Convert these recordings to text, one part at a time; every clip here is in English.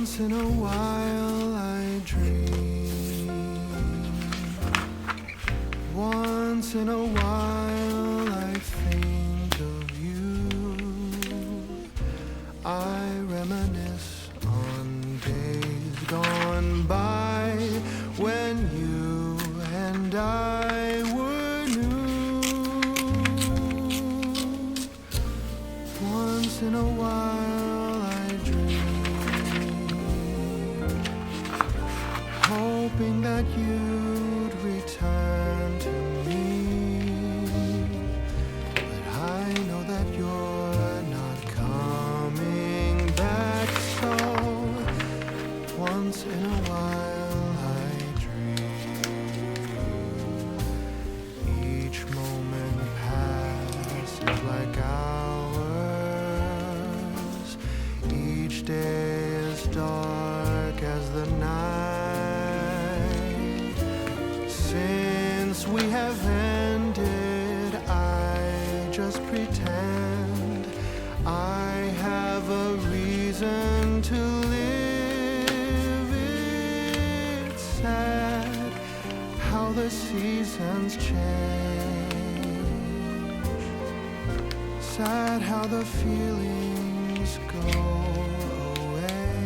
Once in a while I dream. Once in a while I think of you. I reminisce on days gone by when you and I were new. Once in a while I dream, hoping that you'd return to me, but I know that you're not coming back, so once in a while I dream. Each moment passes like hours, each day is dark as the night. Since we have ended, I just pretend I have a reason to live. It's sad how the seasons change, sad how the feelings go away.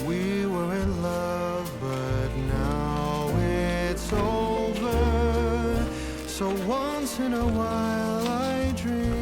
We were in love, but now it's over. So once in a while I dream.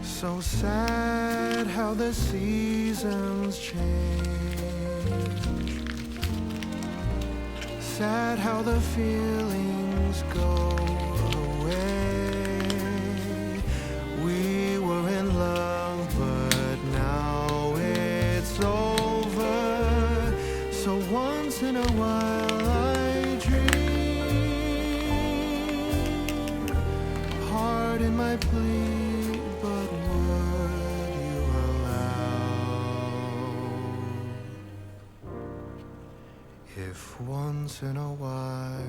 So sad how the seasons change, sad how the feelings go away. We were in love, but now it's over. So once in a while I dream, heart in my plea, but would you allow if once in a while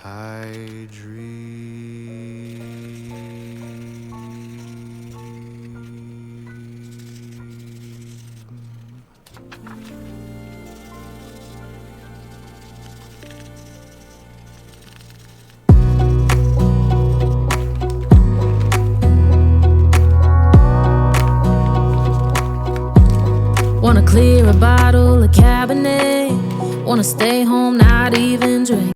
I dream? Wanna clear a bottle of Cabernet, wanna stay home, not even drink.